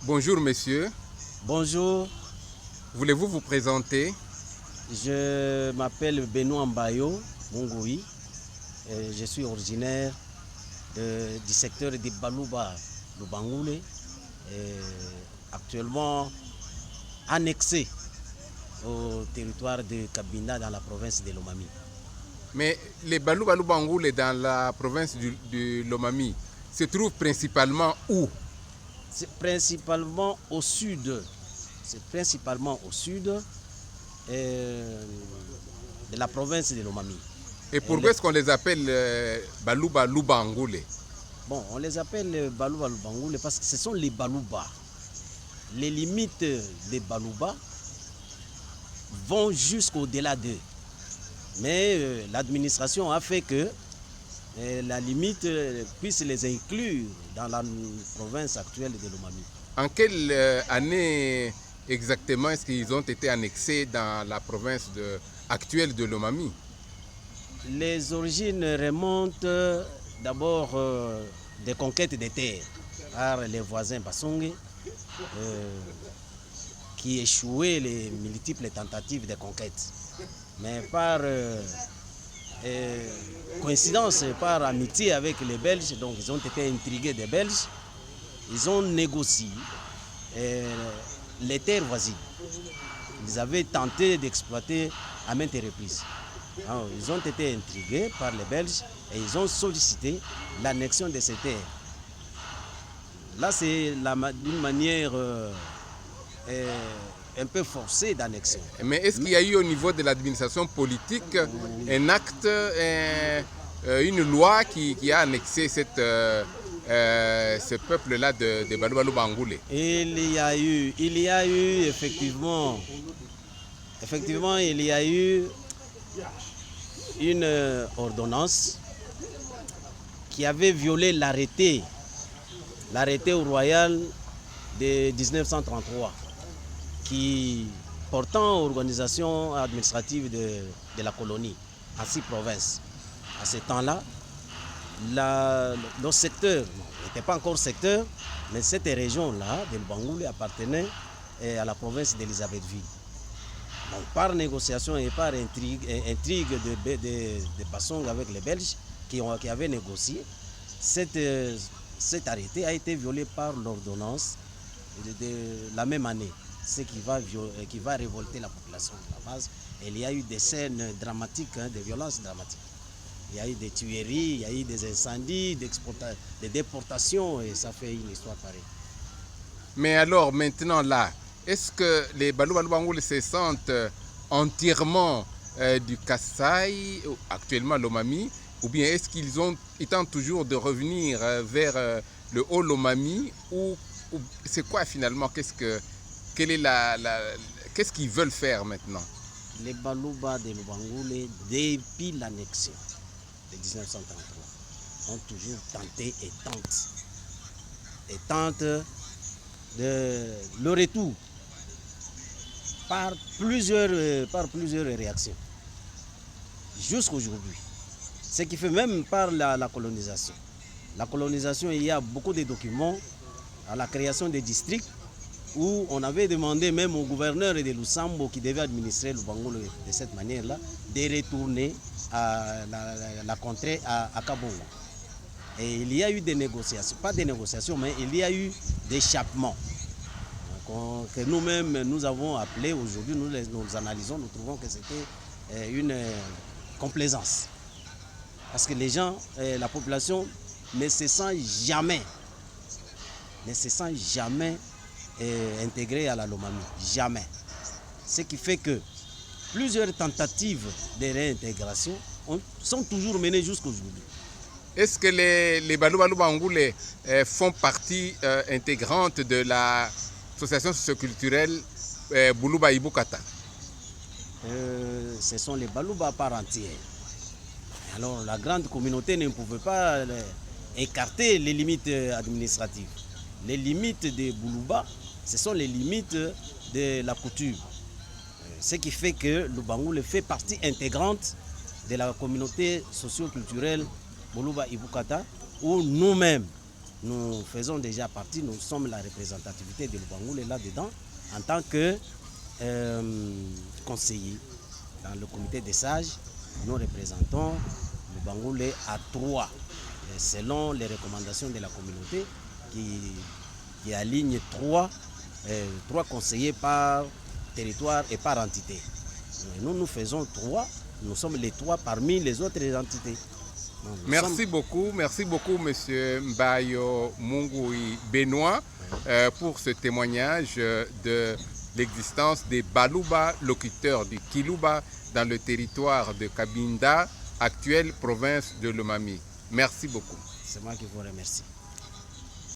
Bonjour monsieur, Bonjour, voulez-vous vous présenter? je m'appelle Benoît Mbayo Mungoui. Je suis originaire du secteur de Balouba, Lubangoulé, actuellement annexé au territoire de Kabinda dans la province de Lomami. Mais les Balou Balou Bangoulé dans la province du Lomami se trouvent principalement où? C'est principalement au sud. C'est principalement au sud de la province de Lomami. Et pourquoi est-ce qu'on les appelle Balou Balou Bangoulé? Bon, on les appelle Balouba Lubangoulé parce que ce sont les Balouba. Les limites des Balouba vont jusqu'au-delà d'eux. Mais l'administration a fait que la limite puisse les inclure dans la province actuelle de Lomami. En quelle année exactement est-ce qu'ils ont été annexés dans la province actuelle de Lomami? Les origines remontent d'abord des conquêtes des terres par les voisins Bassongé qui échouaient les multiples tentatives de conquête. Mais par coïncidence, par amitié avec les Belges, donc ils ont été intrigués des Belges, ils ont négocié les terres voisines. Ils avaient tenté d'exploiter à maintes reprises. Alors, ils ont été intrigués par les Belges et ils ont sollicité l'annexion de ces terres. Là, c'est d'une manière un peu forcée d'annexion. Mais est-ce qu'il y a eu au niveau de l'administration politique un acte, une loi qui a annexé ce peuple-là de Balou Balou Bangoulé? Il y a eu effectivement, il y a eu une ordonnance qui avait violé l'arrêté royal de 1933 qui portant organisation administrative de la colonie en 6 provinces. À ce temps-là, nos secteurs n'étaient pas encore secteur, mais cette région-là de Bangoulé appartenait à la province d'Elisabethville. Donc, par négociation et par intrigue de Bassong avec les Belges qui avaient négocié, cet arrêté a été violé par l'ordonnance de la même année, ce qui va révolter la population de la base. Et il y a eu des scènes dramatiques, des violences dramatiques. Il y a eu des tueries, il y a eu des incendies, des déportations, et ça fait une histoire pareille. Mais alors maintenant là, est-ce que les Balou Balou Bangoulé se sentent entièrement du Kasaï, actuellement Lomami, ou bien est-ce qu'ils tentent toujours de revenir vers le haut Lomami, ou c'est quoi finalement? Qu'est-ce qu'ils veulent faire maintenant? Les Balouba de Lubangoulé, depuis l'annexion de 1933, ont toujours tenté et tentent le retour par plusieurs réactions jusqu'à aujourd'hui. Ce qui fait même par la colonisation. La colonisation, il y a beaucoup de documents à la création des districts où on avait demandé même au gouverneur de Lusambo qui devait administrer le Bangoulé de cette manière-là, de retourner à la contrée à Kabongo. Et il y a eu des négociations, pas des négociations, mais il y a eu des échappements que nous-mêmes nous avons appelés aujourd'hui, nous analysons, nous trouvons que c'était une complaisance. Parce que les gens, la population ne se sent jamais intégrée à la Lomami, jamais. Ce qui fait que plusieurs tentatives de réintégration sont toujours menées jusqu'aujourd'hui. Est-ce que les Balou Balou Bangoulé font partie intégrante de l'association socioculturelle Boulouba Ibukata? Ce sont les Balouba à part entière. Alors la grande communauté ne pouvait pas écarter les limites administratives. Les limites de Boulouba, ce sont les limites de la coutume. Ce qui fait que le Bangoulé fait partie intégrante de la communauté socio-culturelle Boulouba Ibukata, où nous-mêmes, nous faisons déjà partie, nous sommes la représentativité de Lubangoulé là-dedans, en tant que conseiller dans le comité des sages. Nous représentons Lubangoulé à 3, selon les recommandations de la communauté qui aligne 3 conseillers par territoire et par entité. Nous faisons 3, nous sommes les 3 parmi les autres entités. Merci beaucoup, monsieur Mbayo Mungoui Benoît, pour ce témoignage de l'existence des Balouba, locuteurs du Kilouba, dans le territoire de Cabinda, actuelle province de Lomami. Merci beaucoup. C'est moi qui vous remercie.